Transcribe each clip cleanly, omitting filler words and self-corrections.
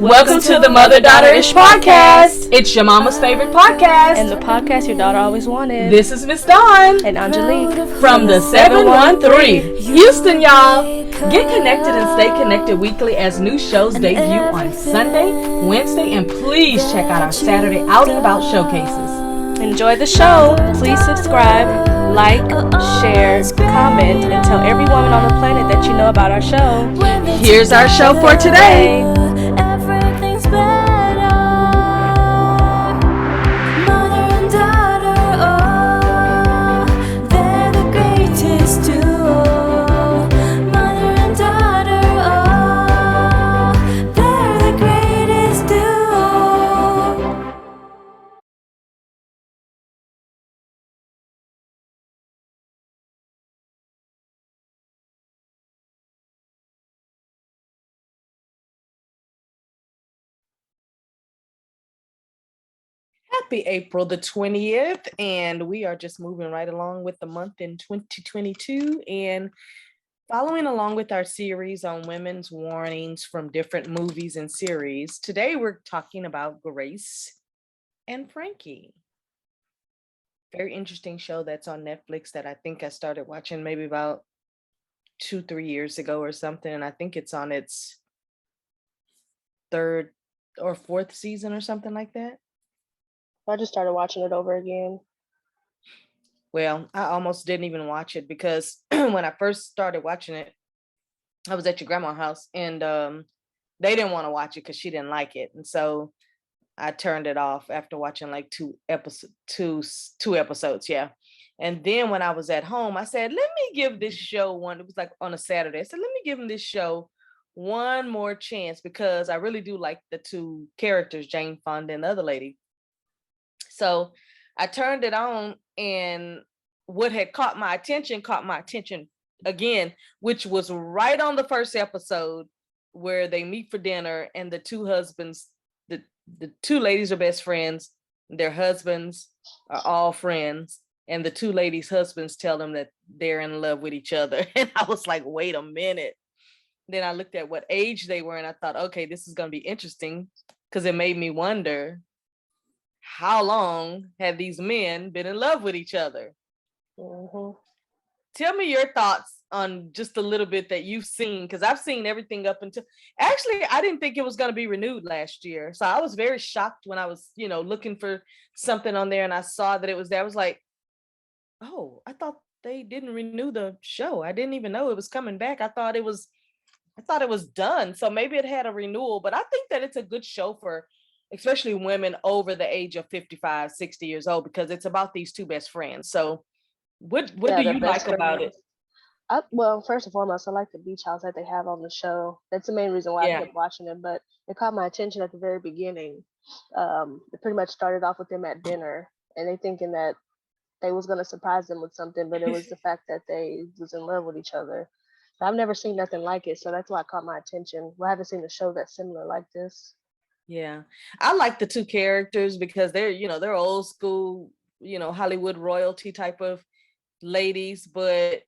Welcome to the Mother-Daughter-ish podcast. It's your mama's favorite podcast. And the podcast your daughter always wanted. This is Miss Dawn. And Angelique. From the 713. Houston, y'all. Get connected and stay connected weekly as new shows debut on Sunday, Wednesday, and please check out our Saturday Out and About showcases. Enjoy the show. Please subscribe, like, share, comment, and tell every woman on the planet that you know about our show. Here's our show for today. Happy April the 20th, and we are just moving right along with the month in 2022 and following along with our series on women's warnings from different movies and series. Today we're talking about Grace and Frankie. Very interesting show that's on Netflix that I think I started watching maybe about 2-3 years ago or something, and I think it's on its 3rd or 4th season or something like that. I just started watching it over again. Well, I almost didn't even watch it because when I first started watching it, I was at your grandma's house and they didn't want to watch it because she didn't like it. And so I turned it off after watching like two episodes. Yeah. And then when I was at home, I said, let me give this show one. It was like on a Saturday. I said, let me give them this show one more chance because I really do like the two characters, Jane Fonda and the other lady. So I turned it on, and what had caught my attention again, which was right on the first episode where they meet for dinner and the two husbands, the two ladies are best friends. Their husbands are all friends. And the two ladies' husbands tell them that they're in love with each other. And I was like, wait a minute. Then I looked at what age they were and I thought, okay, this is going to be interesting because it made me wonder, how long have these men been in love with each other? Mm-hmm. Tell me your thoughts on just a little bit that you've seen, because I've seen everything up until, actually, I didn't think it was going to be renewed last year. So I was very shocked when I was, looking for something on there and I saw that it was there. I was like, oh, I thought they didn't renew the show. I didn't even know it was coming back. I thought it was done. So maybe it had a renewal, but I think that it's a good show for especially women over the age of 55, 60 years old, because it's about these two best friends. So what do you like about it? Well, first and foremost, I like the beach house that they have on the show. That's the main reason why I kept watching it, but it caught my attention at the very beginning. It pretty much started off with them at dinner and they thinking that they was going to surprise them with something, but it was the fact that they was in love with each other. I've never seen nothing like it, so that's why it caught my attention. Well, I haven't seen a show that's similar like this. Yeah, I like the two characters because they're old school, Hollywood royalty type of ladies, but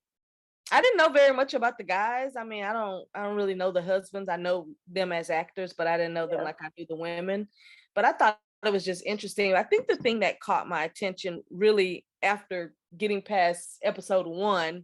I didn't know very much about the guys. I mean, I don't really know the husbands. I know them as actors, but I didn't know them like I do the women. But I thought it was just interesting. I think the thing that caught my attention really after getting past episode 1,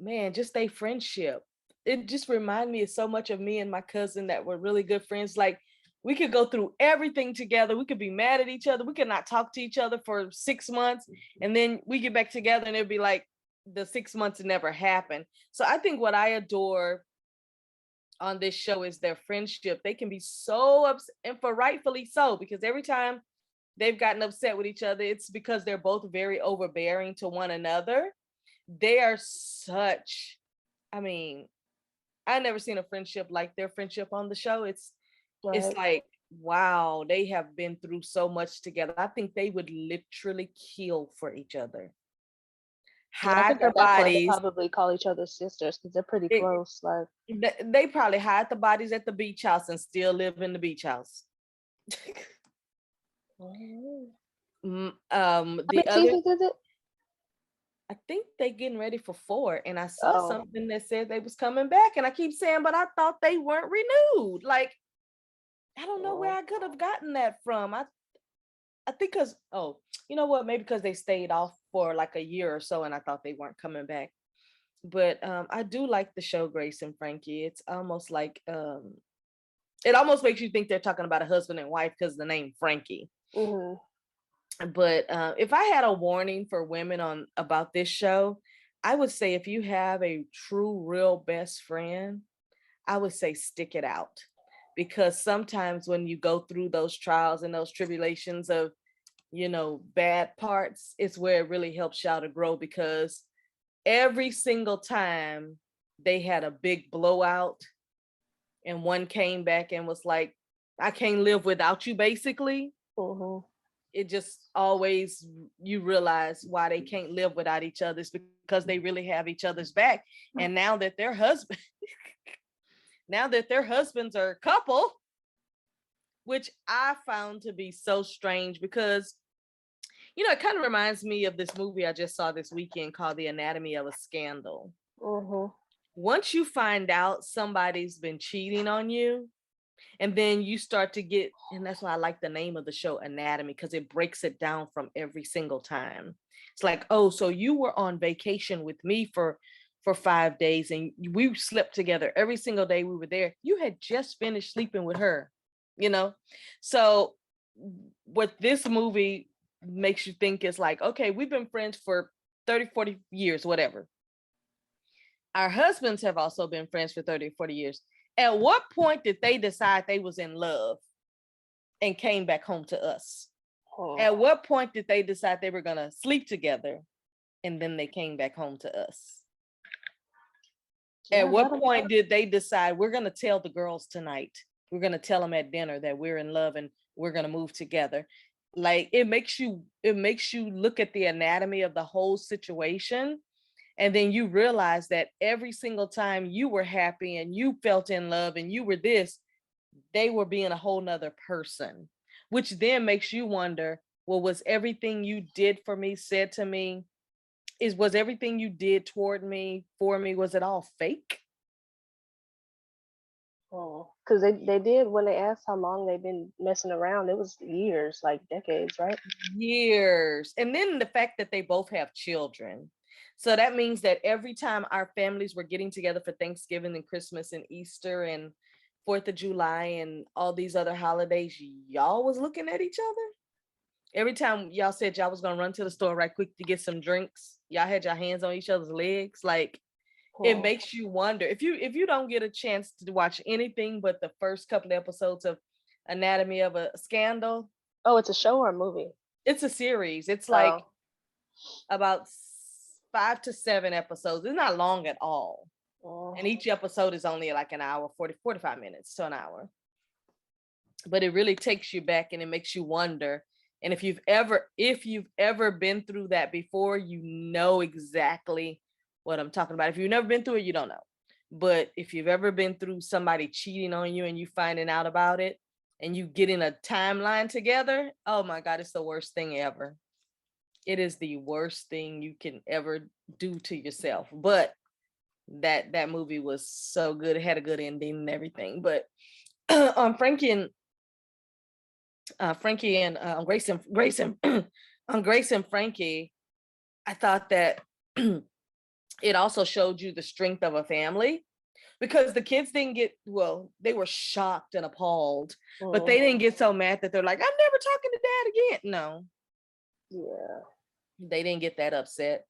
man, just their friendship. It just reminded me so much of me and my cousin that were really good friends. Like, we could go through everything together. We could be mad at each other. We could not talk to each other for 6 months. And then we get back together and it'd be like the 6 months never happened. So I think what I adore on this show is their friendship. They can be so upset, and for rightfully so, because every time they've gotten upset with each other, it's because they're both very overbearing to one another. They are such, I mean, I've never seen a friendship like their friendship on the show. It's like, wow, they have been through so much together. I think they would literally kill for each other. I think at that point they probably call each other sisters because they're pretty close. Like they probably hide the bodies at the beach house and still live in the beach house. How many seasons is it? I think they getting ready for 4, and I saw something that said they was coming back, and I keep saying, but I thought they weren't renewed. Like, I don't know where I could have gotten that from. I think because, oh, you know what? Maybe because they stayed off for like a year or so, and I thought they weren't coming back. But I do like the show Grace and Frankie. It's almost like it almost makes you think they're talking about a husband and wife because the name Frankie. Mm-hmm. But if I had a warning for women on about this show, I would say if you have a true, real best friend, I would say stick it out. Because sometimes when you go through those trials and those tribulations of, bad parts, it's where it really helps y'all to grow. Because every single time they had a big blowout and one came back and was like, I can't live without you, basically. Mm-hmm. It just always, you realize why they can't live without each other is because they really have each other's back. And now that their husband now that their husbands are a couple, which I found to be so strange because it kind of reminds me of this movie I just saw this weekend called The Anatomy of a Scandal. Mm-hmm. Once you find out somebody's been cheating on you, and then you start to get, and that's why I like the name of the show, Anatomy, because it breaks it down from every single time. It's like, oh, so you were on vacation with me for 5 days and we slept together every single day we were there. You had just finished sleeping with her, So what this movie makes you think is like, okay, we've been friends for 30, 40 years, whatever. Our husbands have also been friends for 30, 40 years. At what point did they decide they was in love and came back home to us? At what point did they decide they were going to sleep together and then they came back home to us? At what point did they decide we're going to tell the girls tonight? We're going to tell them at dinner that we're in love and we're going to move together. Like it makes you look at the anatomy of the whole situation. And then you realize that every single time you were happy and you felt in love and you were this, they were being a whole nother person, which then makes you wonder, well, was everything you did for me, said to me, was everything you did toward me, for me, was it all fake? Oh, because they did, when they asked how long they've been messing around, it was years, like decades, right? Years. And then the fact that they both have children. So that means that every time our families were getting together for Thanksgiving and Christmas and Easter and 4th of July and all these other holidays, y'all was looking at each other. Every time y'all said y'all was gonna run to the store right quick to get some drinks, y'all had your hands on each other's legs. Like it makes you wonder. If you don't get a chance to watch anything but the first couple of episodes of Anatomy of a Scandal. Oh, it's a show or a movie? It's a series. It's like about 5 to 7 episodes. It's not long at all. And each episode is only like an hour, 45 minutes to an hour. But it really takes you back and it makes you wonder. And if you've ever been through that before, you know exactly what I'm talking about. If you've never been through it, you don't know. But if you've ever been through somebody cheating on you and you finding out about it and you getting a timeline together, oh my God, it's the worst thing ever. It is the worst thing you can ever do to yourself. But that movie was so good. It had a good ending and everything. But on Frankie and Grace and on Grace and Frankie, I thought that it also showed you the strength of a family, because the kids didn't get, well, they were shocked and appalled, but they didn't get so mad that they're like, I'm never talking to dad again. No. Yeah. They didn't get that upset.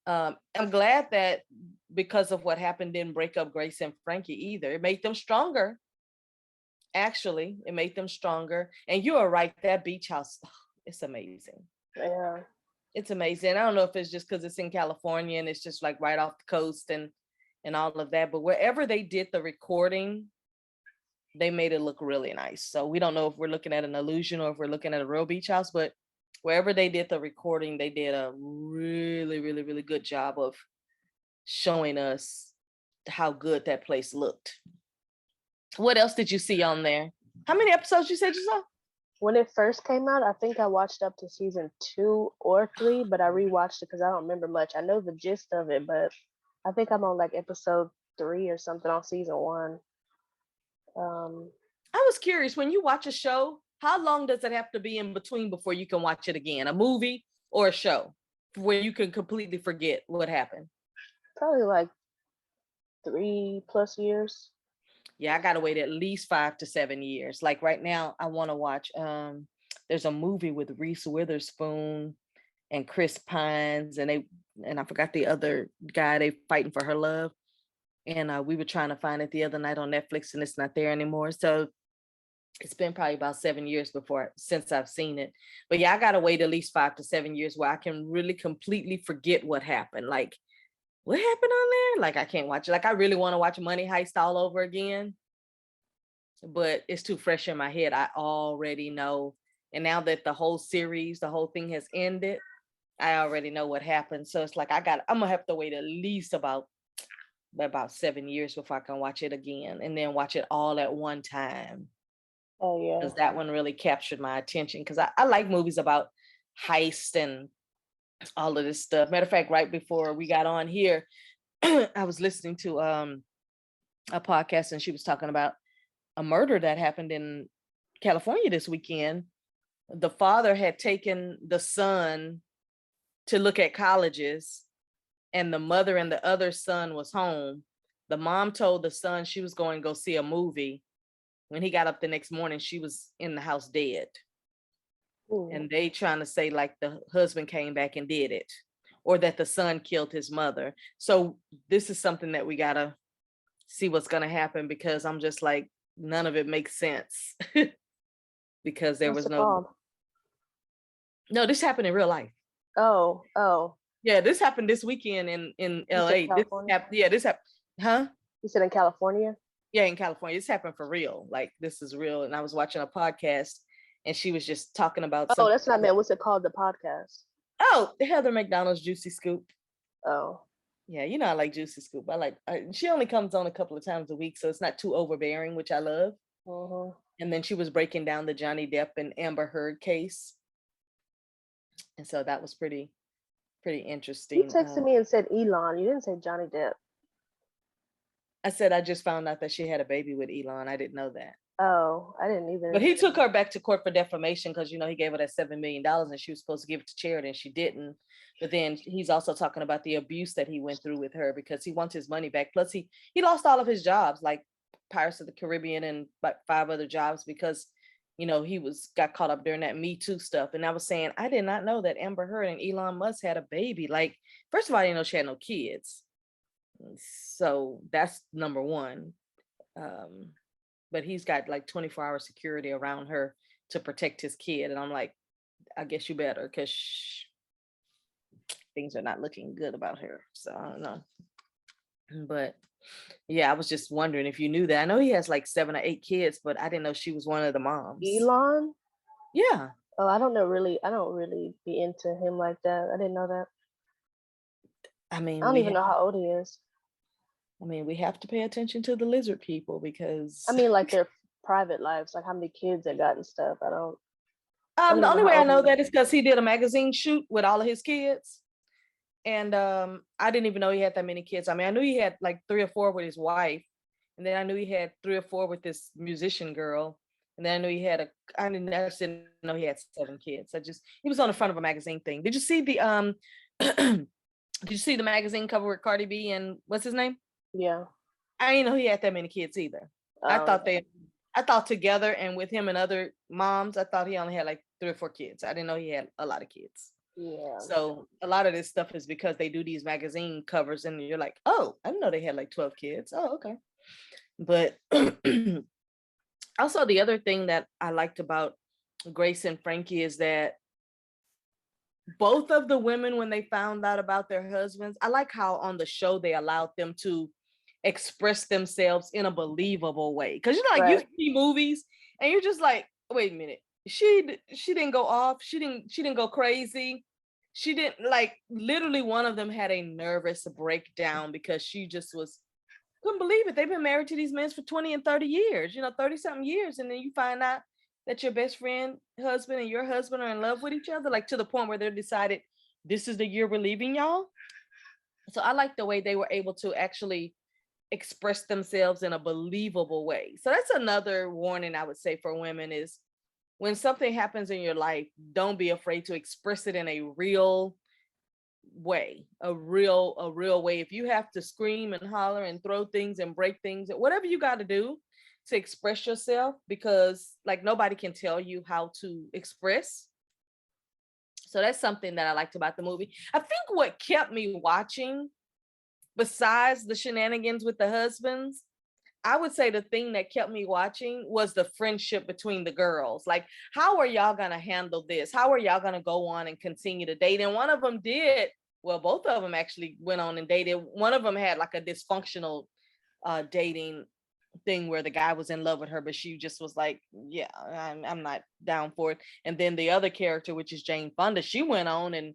I'm glad that because of what happened didn't break up Grace and Frankie either. It made them stronger. Actually, it made them stronger. And you are right, that beach house, it's amazing. Yeah. It's amazing. I don't know if it's just because it's in California and it's just like right off the coast and all of that, but wherever they did the recording, they made it look really nice. So we don't know if we're looking at an illusion or if we're looking at a real beach house, but wherever they did the recording, they did a really, really, really good job of showing us how good that place looked. What else did you see on there? How many episodes you said you saw? When it first came out, I think I watched up to season 2 or 3, but I rewatched it because I don't remember much. I know the gist of it, but I think I'm on like episode 3 or something on season 1. I I was curious, when you watch a show, how long does it have to be in between before you can watch it again? A movie or a show where you can completely forget what happened? Probably like 3+ years. Yeah, I gotta wait at least 5 to 7 years. Like right now, I want to watch there's a movie with Reese Witherspoon and Chris Pines, and I forgot the other guy, they fighting for her love. And we were trying to find it the other night on Netflix, and it's not there anymore. So it's been probably about 7 years since I've seen it. But yeah, I gotta wait at least 5 to 7 years where I can really completely forget what happened. Like, what happened on there? Like, I can't watch it. Like, I really want to watch Money Heist all over again, but it's too fresh in my head. I already know. And now that the whole series, the whole thing has ended, I already know what happened. So it's like I'm gonna have to wait at least about 7 years before I can watch it again, and then watch it all at one time. Oh yeah. Because that one really captured my attention. Because I like movies about heist and all of this stuff. Matter of fact, right before we got on here, I was listening to a podcast, and she was talking about a murder that happened in California this weekend. The father had taken the son to look at colleges, and the mother and the other son was home. The mom told the son she was going to go see a movie. When he got up the next morning, she was in the house dead. Ooh. And they trying to say like the husband came back and did it, or that the son killed his mother. So this is something that we gotta see what's gonna happen, because I'm just like, none of it makes sense. Because there What's was it called? no, this happened in real life. Oh. Yeah, this happened this weekend in You said LA. California? This happened, huh? You said in California? Yeah, in California. This happened for real. Like, this is real. And I was watching a podcast, and she was just talking about Oh, something. that's what I meant. What's it called? The podcast? Oh, Heather McDonald's Juicy Scoop. Oh. Yeah, I like Juicy Scoop. She only comes on a couple of times a week, so it's not too overbearing, which I love. Mm-hmm. And then she was breaking down the Johnny Depp and Amber Heard case. And so that was pretty interesting. You texted me and said Elon. You didn't say Johnny Depp. I said I just found out that she had a baby with Elon. I didn't know that. Oh, I didn't either. But he took her back to court for defamation because, he gave her that $7 million, and she was supposed to give it to charity, and she didn't. But then he's also talking about the abuse that he went through with her, because he wants his money back. Plus, he lost all of his jobs, like Pirates of the Caribbean and like 5 other jobs, because, he got caught up during that Me Too stuff. And I was saying, I did not know that Amber Heard and Elon Musk had a baby. Like, first of all, I didn't know she had no kids. So that's number one. But he's got like 24-hour security around her to protect his kid. And I'm like, I guess you better, because things are not looking good about her. So I don't know. But yeah, I was just wondering if you knew that. I know he has like 7 or 8 kids, but I didn't know she was one of the moms. Elon? Yeah. Oh, I don't really be into him like that. I didn't know that. I mean, I don't even know how old he is. I mean, we have to pay attention to the lizard people, because I mean, like their private lives, like how many kids they got and stuff. I don't the only know way how I old know he that is. is because he did a magazine shoot with all of his kids. And I didn't even know he had that many kids. I mean, I knew he had like 3 or 4 with his wife, and then I knew he had 3 or 4 with this musician girl, and then I knew I just didn't know he had 7 kids. He was on the front of a magazine thing. Did you see the did you see the magazine cover with Cardi B and what's his name? Yeah. I didn't know he had that many kids either. I thought together and with him and other moms, I thought he only had like 3 or 4 kids. I didn't know he had a lot of kids. Yeah. So a lot of this stuff is because they do these magazine covers, and you're like, oh, I didn't know they had like 12 kids. Oh, okay. But also, the other thing that I liked about Grace and Frankie is that both of the women, when they found out about their husbands, I like how on the show they allowed them to express themselves in a believable way. Because like you see movies and you're just like, wait a minute, she didn't go off, she didn't go crazy. She didn't, like, literally one of them had a nervous breakdown because she just couldn't believe it. They've been married to these men for 20 and 30 years, 30 something years. And then you find out that your best friend husband and your husband are in love with each other, like to the point where they're decided this is the year we're leaving y'all. So I like the way they were able to actually express themselves in a believable way. So that's another warning I would say for women is when something happens in your life, don't be afraid to express it in a real way, a real way. If you have to scream and holler and throw things and break things, whatever you got to do to express yourself, because like nobody can tell you how to express. So that's something that I liked about the movie. I think what kept me watching, besides the shenanigans with the husbands, I would say the thing that kept me watching was the friendship between the girls. Like, how are y'all going to handle this? How are y'all going to go on and continue to date? And one of them did. Well, both of them actually went on and dated. One of them had like a dysfunctional dating thing where the guy was in love with her, but she just was like, yeah, I'm not down for it. And then the other character, which is Jane Fonda, she went on and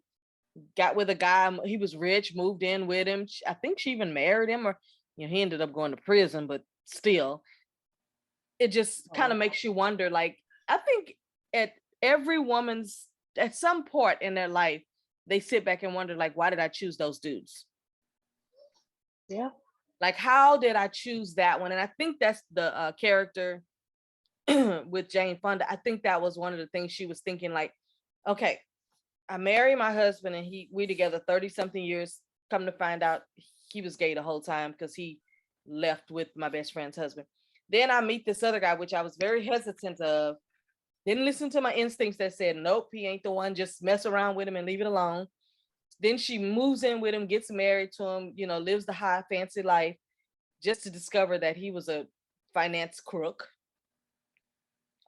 got with a guy. He was rich, moved in with him. I think she even married him, or he ended up going to prison, but still, it just kind of makes you wonder. Like, I think at every woman's, at some point in their life, they sit back and wonder, like, why did I choose those dudes? Yeah. Like, how did I choose that one? And I think that's the character with Jane Fonda. I think that was one of the things she was thinking, like, okay, I married my husband and we together 30 something years. Come to find out he was gay the whole time because he left with my best friend's husband. Then I meet this other guy, which I was very hesitant of. Didn't listen to my instincts that said, nope, he ain't the one. Just mess around with him and leave it alone. Then she moves in with him, gets married to him, lives the high fancy life, just to discover that he was a finance crook.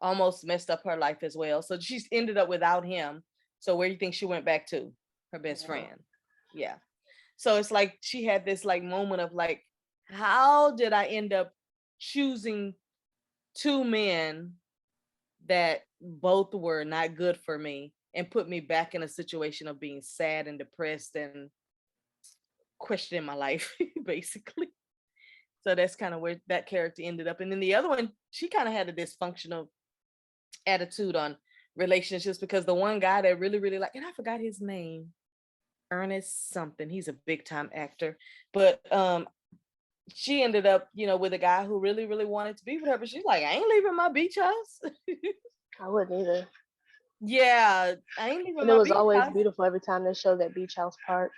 Almost messed up her life as well. So she's ended up without him. So where do you think she went back to? Her best friend. Yeah. So it's like she had this like moment of like, how did I end up choosing two men that both were not good for me and put me back in a situation of being sad and depressed and questioning my life, basically. So that's kind of where that character ended up. And then the other one, she kind of had a dysfunctional attitude on relationships, because the one guy that really, really and I forgot his name, Ernest something. He's a big time actor, but she ended up, with a guy who really, really wanted to be with her, but she's like, I ain't leaving my beach house. I wouldn't either. Yeah, I ain't leaving and my it was beach always house. beautiful every time they showed that beach house part.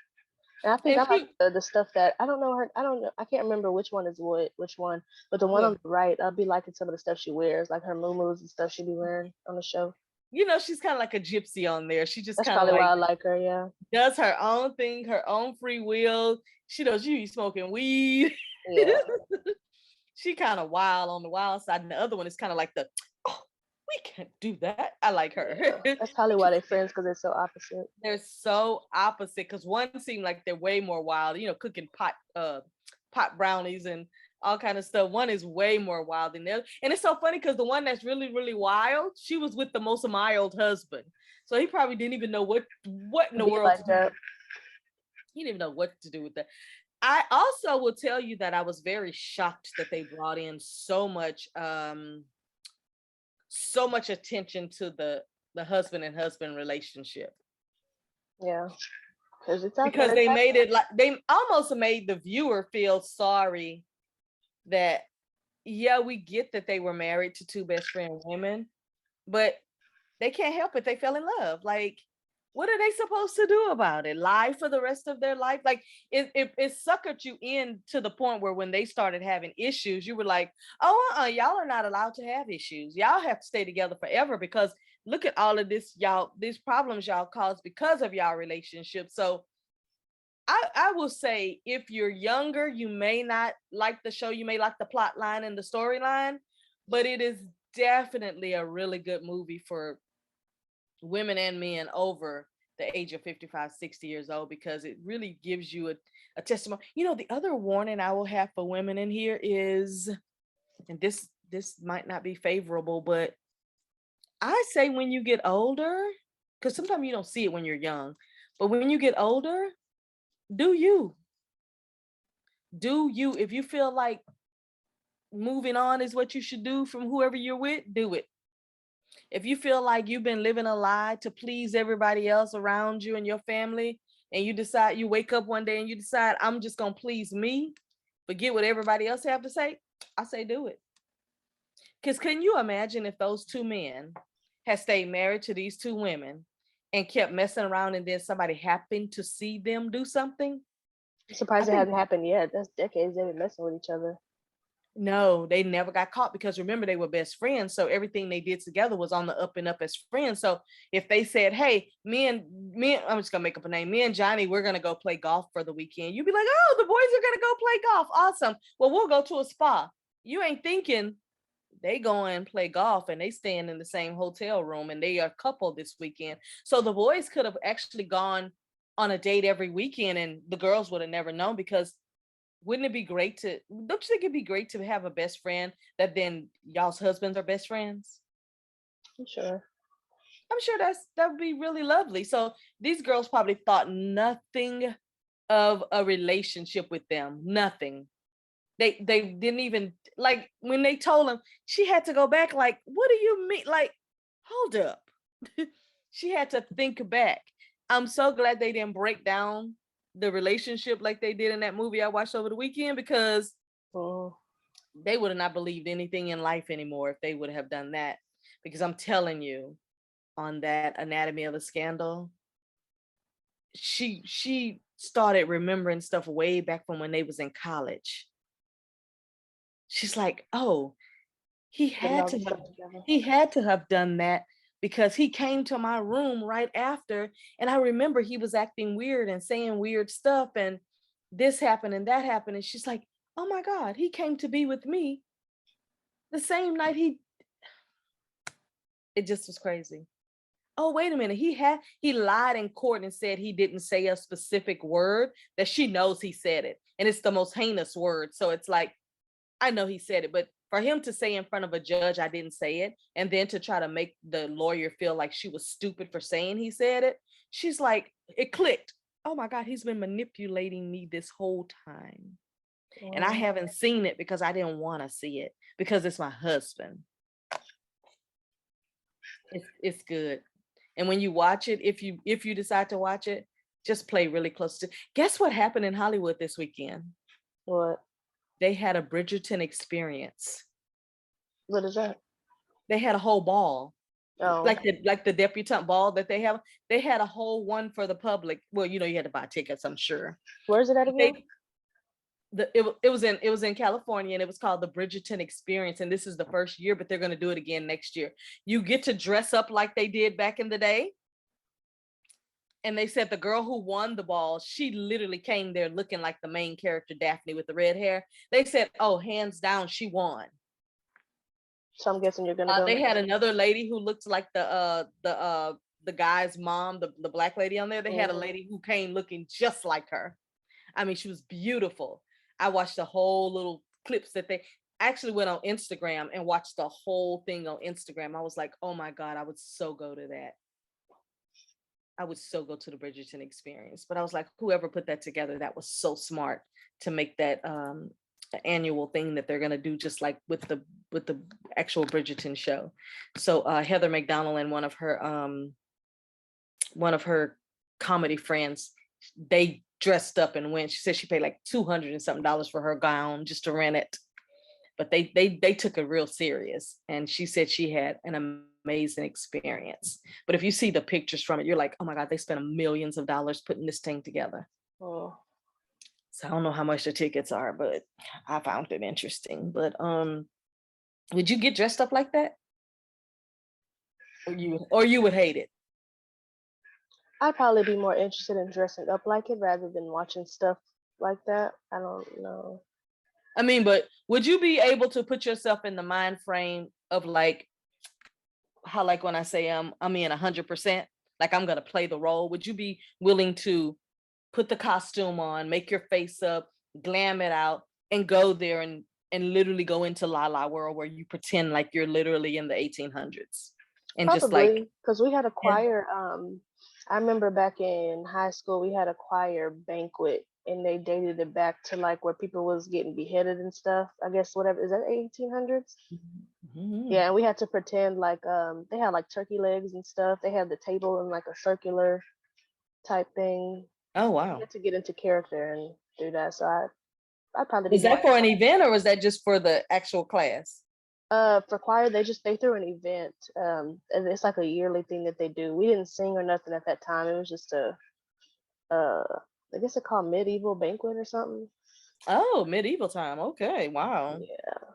And I think I like the stuff that I don't know her. I don't know. I can't remember which one is which one, but the one on the right, I'll be liking some of the stuff she wears, like her muumuus and stuff she be wearing on the show. She's kind of like a gypsy on there. She just that's kind of probably like why I like her. Yeah, does her own thing, her own free will. She knows you be smoking weed. Yeah. She kind of wild on the wild side, and the other one is kind of like we can't do that. I like her. Yeah. That's probably why they're friends, because they're so opposite. They're so opposite, because one seemed like they're way more wild, cooking pot brownies and all kind of stuff. One is way more wild than the other. And it's so funny because the one that's really, really wild, she was with the most mild husband. So he probably didn't even know what in the world like that. He didn't even know what to do with that. I also will tell you that I was very shocked that they brought in so much attention to the husband and husband relationship. Yeah. Because they made it like they almost made the viewer feel sorry that, yeah, we get that they were married to two best friend women, but they can't help it. They fell in love. Like, what are they supposed to do about it? Lie for the rest of their life? Like, it suckered you in to the point where when they started having issues, you were like, oh, y'all are not allowed to have issues. Y'all have to stay together forever, because look at all of this, these problems y'all caused because of y'all relationship. So I will say, if you're younger, you may not like the show. You may like the plot line and the storyline, but it is definitely a really good movie for women and men over the age of 55, 60 years old, because it really gives you a testimony. The other warning I will have for women in here is, and this might not be favorable, but I say when you get older, because sometimes you don't see it when you're young, but when you get older, do you. If you feel like moving on is what you should do from whoever you're with, do it. If you feel like you've been living a lie to please everybody else around you and your family, and you wake up one day and you decide, I'm just going to please me, forget what everybody else have to say, I say do it. Because can you imagine if those two men had stayed married to these two women and kept messing around, and then somebody happened to see them do something? I'm I surprised it think hasn't happened yet. That's decades they've been messing with each other. no, they never got caught because remember they were best friends. So everything they did together was on the up and up as friends. So if they said, "Hey, I'm just gonna make up a name. Me and Johnny, we're gonna go play golf for the weekend," you'd be like, "Oh, the boys are gonna go play golf. Awesome. Well, we'll go to a spa." You ain't thinking they go and play golf and they staying in the same hotel room and they are a couple this weekend. So the boys could have actually gone on a date every weekend and the girls would have never known, because wouldn't it be great to, don't you think it'd be great to have a best friend that then y'all's husbands are best friends? I'm sure. I'm sure that would be really lovely. So these girls probably thought nothing of a relationship with them. Nothing. They didn't even, like, when they told him, she had to go back like, what do you mean? Like, hold up. She had to think back. I'm so glad they didn't break down the relationship like they did in that movie I watched over the weekend, because Oh, they would have not believed anything in life anymore if they would have done that. Because I'm telling you, on that Anatomy of a Scandal, she started remembering stuff way back from when they was in college. She's like, oh, he putting had all to this have stuff together. he had to have done that because he came to my room right after, and I remember he was acting weird and saying weird stuff, and this happened and that happened, and she's like, oh my god, he came to be with me the same night he, it just was crazy. Oh, wait a minute, he lied in court and said he didn't say a specific word that she knows he said it, and it's the most heinous word. So it's like, I know he said it, but for him to say in front of a judge, I didn't say it, and then to try to make the lawyer feel like she was stupid for saying he said it, she's like, it clicked. Oh my God, he's been manipulating me this whole time. And I Oh, haven't seen it because I didn't want to see it because it's my husband. It's good. And when you watch it, if you decide to watch it, just play really close to. Guess what happened in Hollywood this weekend? what? They had a Bridgerton experience. What is that? They had a whole ball, Oh, like the debutante ball that they have. They had a whole one for the public. Well, you had to buy tickets, I'm sure. where's it at But again? it was in California, and it was called the Bridgeton Experience. And this is the first year, but they're going to do it again next year. You get to dress up like they did back in the day. And they said the girl who won the ball, she literally came there looking like the main character, Daphne, with the red hair. They said, oh, hands down, she won. So I'm guessing you're gonna go They had next. another lady who looked like the guy's mom, the black lady on there. They had a Mm-hmm. lady who came looking just like her. I mean, she was beautiful. I watched the whole little clips that they actually went on Instagram and watched the whole thing on Instagram. I was like, oh my God, I would so go to that. I would so go to the Bridgerton experience. But I was like, whoever put that together, that was so smart to make that annual thing that they're gonna do, just like with the actual Bridgerton show. So Heather Mcdonald and one of her comedy friends, they dressed up and went. She said she paid like $200 and something for her gown just to rent it. But they took it real serious, and she said she had an amazing experience. But if you see the pictures from it, you're like, oh my God, they spent millions of dollars putting this thing together. Oh, So I don't know how much the tickets are, but I found it interesting. But would you get dressed up like that? Or you would hate it? I'd probably be more interested in dressing up like it rather than watching stuff like that. I don't know. I mean, but would you be able to put yourself in the mind frame of like how, like when I say I'm in 100%, like I'm gonna play the role? Would you be willing to put the costume on, make your face up, glam it out, and go there and literally go into La La World where you pretend like you're literally in the 1800s and just like, Probably because we had a yeah. choir. I remember back in high school we had a choir banquet, and they dated it back to like where people was getting beheaded and stuff. I guess whatever is that 1800s. Mhm. Yeah, and we had to pretend like they had like turkey legs and stuff. They had the table in like a circular type thing. Oh We wow. had to get into character and do that. So I'd probably be Was that doing for an event or was that just for the actual class? for choir. They threw an event. And it's like a yearly thing that they do. We didn't sing or nothing at that time. It was just a uh, I guess it's called medieval banquet or something. Oh, medieval time. Okay, wow. Yeah.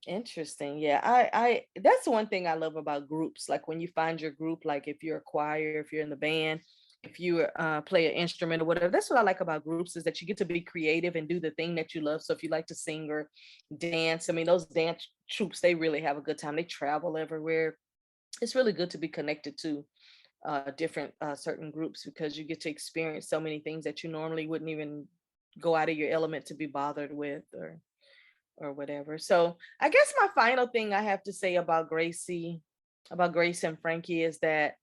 Interesting. Yeah, I that's the one thing I love about groups. Like when you find your group, like if you're a choir, if you're in the band, if you play an instrument or whatever, that's what I like about groups is that you get to be creative and do the thing that you love. So if you like to sing or dance, I mean, those dance troops, they really have a good time. They travel everywhere. It's really good to be connected to different certain groups because you get to experience so many things that you normally wouldn't even go out of your element to be bothered with or whatever. So I guess my final thing I have to say about Grace and Frankie is that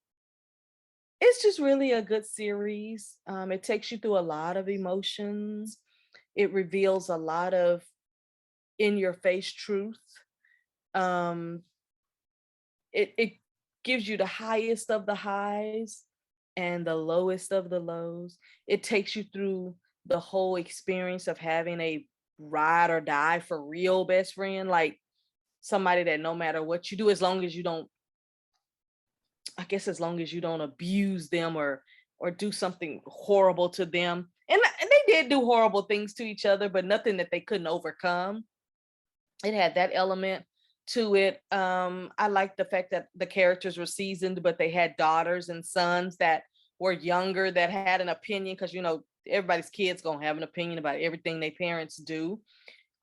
it's just really a good series. It takes you through a lot of emotions. It reveals a lot of in your face truth. Um, it gives you the highest of the highs and the lowest of the lows. It takes you through the whole experience of having a ride or die for real best friend, like somebody that no matter what you do, as long as you don't, I guess as long as you don't abuse them or do something horrible to them. And they did do horrible things to each other, but nothing that they couldn't overcome. It had that element to it. I like the fact that the characters were seasoned, but they had daughters and sons that were younger that had an opinion because everybody's kids gonna have an opinion about everything their parents do.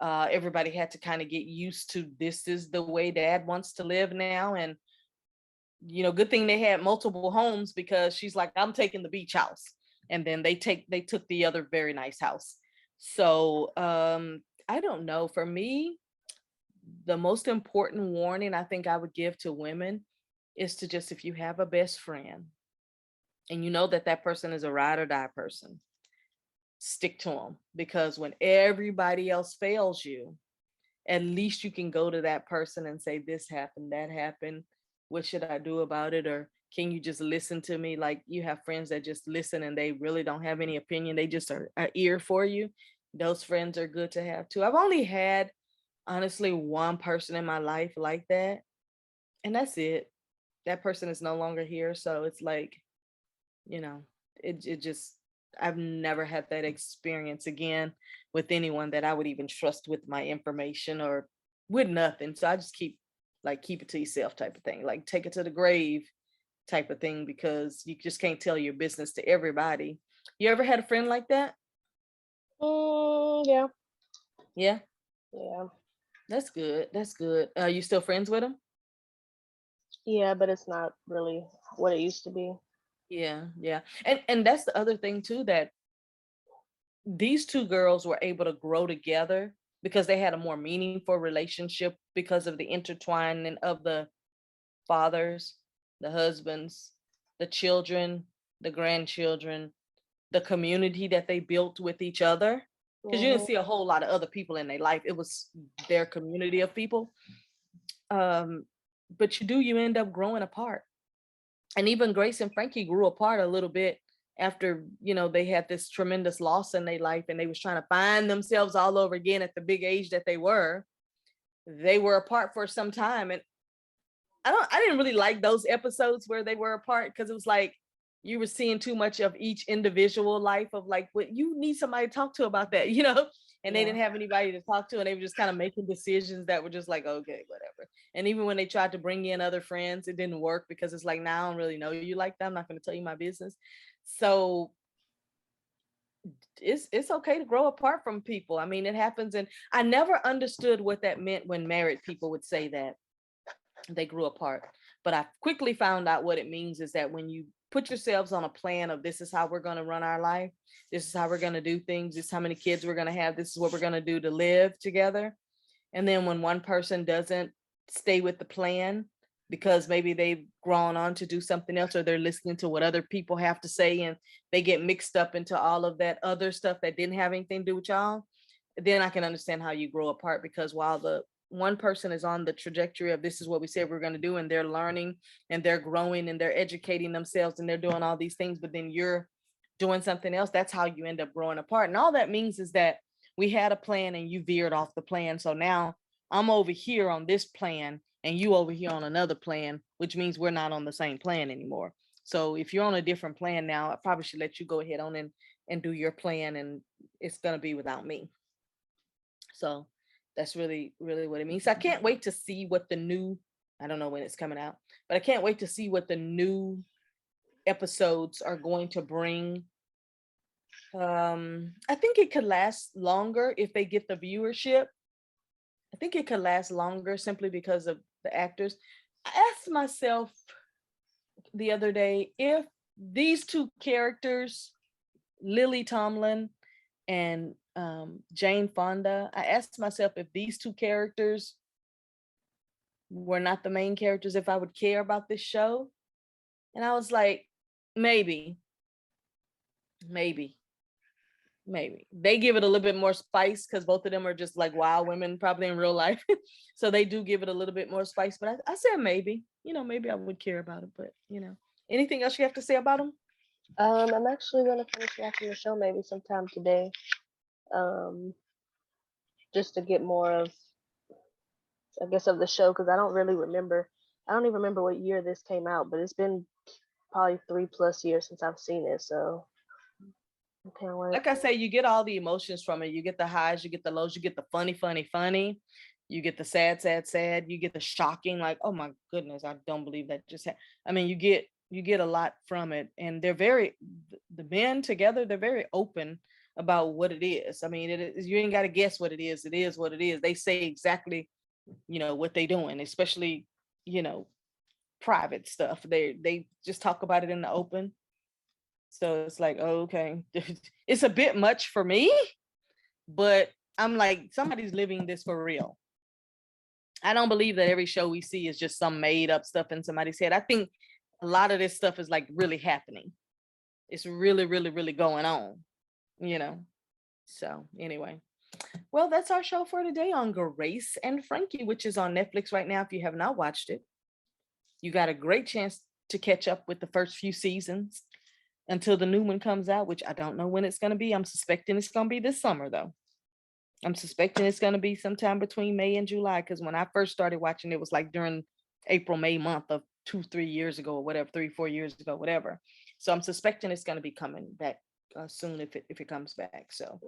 Everybody had to kind of get used to this is the way dad wants to live now. And good thing they had multiple homes because she's like, I'm taking the beach house. And then they took the other very nice house. So I don't know. For me, the most important warning I think I would give to women is to just, if you have a best friend and you know that that person is a ride or die person, stick to them, because when everybody else fails you, at least you can go to that person and say, this happened, that happened, what should I do about it? Or can you just listen to me? Like, you have friends that just listen and they really don't have any opinion, they just are an ear for you. Those friends are good to have too. I've only had honestly one person in my life like that, and that's it. That person is no longer here, so it's like, you know, it just, I've never had that experience again with anyone that I would even trust with my information or with nothing. So I just keep it to yourself type of thing, like take it to the grave type of thing, because you just can't tell your business to everybody. You ever had a friend like that? Yeah. Yeah, Yeah. that's good. That's good. Are you still friends with them? Yeah, but it's not really what it used to be. Yeah, yeah. And that's the other thing too, that these two girls were able to grow together because they had a more meaningful relationship because of the intertwining of the fathers, the husbands, the children, the grandchildren, the community that they built with each other. Because you didn't Hmm. see a whole lot of other people in their life. It was their community of people. Um, but you end up growing apart. And even Grace and Frankie grew apart a little bit after they had this tremendous loss in their life and they was trying to find themselves all over again at the big age that they were apart for some time. And I didn't really like those episodes where they were apart, because it was like you were seeing too much of each individual life of like, what you need somebody to talk to about that, and they Yeah. didn't have anybody to talk to, and they were just kind of making decisions that were just like, okay, whatever. And even when they tried to bring in other friends, it didn't work because it's like, now I don't really know you like that. I'm not going to tell you my business. So it's okay to grow apart from people. I mean, it happens. And I never understood what that meant when married people would say that they grew apart. But I quickly found out what it means is that when you put yourselves on a plan of, this is how we're going to run our life, this is how we're going to do things, this is how many kids we're going to have, this is what we're going to do to live together. And then when one person doesn't stay with the plan because maybe they've grown on to do something else, or they're listening to what other people have to say and they get mixed up into all of that other stuff that didn't have anything to do with y'all, then I can understand how you grow apart. Because while the one person is on the trajectory of, this is what we said we're going to do, and they're learning and they're growing and they're educating themselves and they're doing all these things, but then you're doing something else, that's how you end up growing apart. And all that means is that we had a plan and you veered off the plan. So now I'm over here on this plan and you over here on another plan, which means we're not on the same plan anymore. So if you're on a different plan now, I probably should let you go ahead on and do your plan, and it's going to be without me. So that's really, really what it means. So I can't wait to see what the new, I don't know when it's coming out, but I can't wait to see what the new episodes are going to bring. I think it could last longer if they get the viewership. I think it could last longer simply because of the actors. I asked myself the other day if these two characters, Lily Tomlin and Jane Fonda, I asked myself if these two characters were not the main characters, if I would care about this show. And I was like, maybe, maybe, maybe. They give it a little bit more spice because both of them are just like wild women, probably in real life. So they do give it a little bit more spice. But I said maybe, maybe I would care about it. But, anything else you have to say about them? I'm actually going to finish watching the show maybe sometime today. Just to get more of, I guess, of the show, because I don't really remember. I don't even remember what year this came out, but it's been probably 3+ years since I've seen it. So I can't wait. Like I say, you get all the emotions from it. You get the highs, you get the lows, you get the funny, funny, funny. You get the sad, sad, sad. You get the shocking, like, oh my goodness, I don't believe that just happened. I mean, you get a lot from it, and they're the men together, they're very open about what it is. I mean, you ain't got to guess what it is. It is what it is. They say exactly, what they doing, especially, private stuff. They just talk about it in the open. So it's like, oh, okay, it's a bit much for me, but I'm like, somebody's living this for real. I don't believe that every show we see is just some made up stuff in somebody's head. I think a lot of this stuff is like really happening. It's really, really, really going on, So anyway, well, that's our show for today on Grace and Frankie, which is on Netflix right now. If you have not watched it, you got a great chance to catch up with the first few seasons until the new one comes out, which I don't know when it's going to be. I'm suspecting it's going to be this summer, though. I'm suspecting it's going to be sometime between May and July, because when I first started watching, it was like during April, May month of 2-3 years ago, or whatever, 3-4 years ago, whatever. So I'm suspecting it's going to be coming back soon if it comes back. So,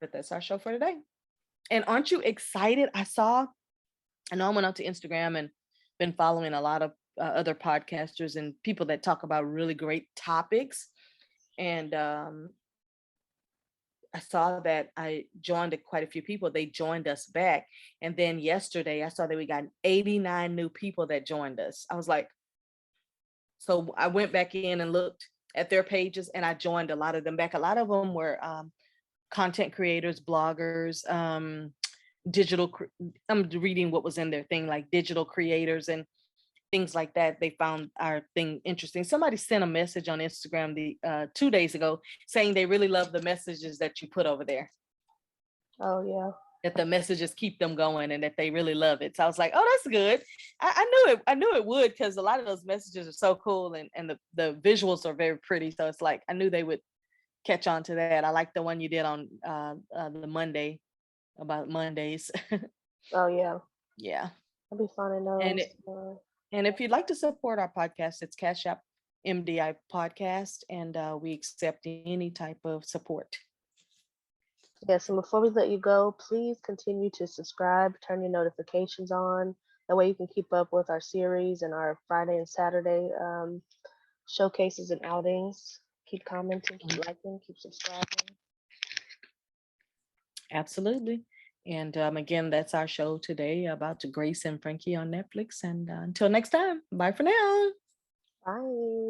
but that's our show for today. And aren't you excited? I know I went out to Instagram and been following a lot of other podcasters and people that talk about really great topics. And I saw that I joined quite a few people. They joined us back. And then yesterday I saw that we got 89 new people that joined us. I was like, so I went back in and looked at their pages and I joined a lot of them back. A lot of them were content creators, bloggers, I'm reading what was in their thing, like digital creators and things like that. They found our thing interesting. Somebody sent a message on Instagram 2 days ago saying they really love the messages that you put over there. Oh yeah. That the messages keep them going and that they really love it. So I was like, oh, that's good. I knew it would, because a lot of those messages are so cool and the visuals are very pretty. So it's like I knew they would catch on to that. I like the one you did on the Monday about Mondays. Oh yeah. Yeah. I'll be finding those. And if you'd like to support our podcast, it's Cash App MDI Podcast, and we accept any type of support. Yes, and before we let you go, please continue to subscribe, turn your notifications on. That way you can keep up with our series and our Friday and Saturday showcases and outings. Keep commenting, keep liking, keep subscribing. Absolutely. And again, that's our show today about Grace and Frankie on Netflix. And until next time, bye for now. Bye.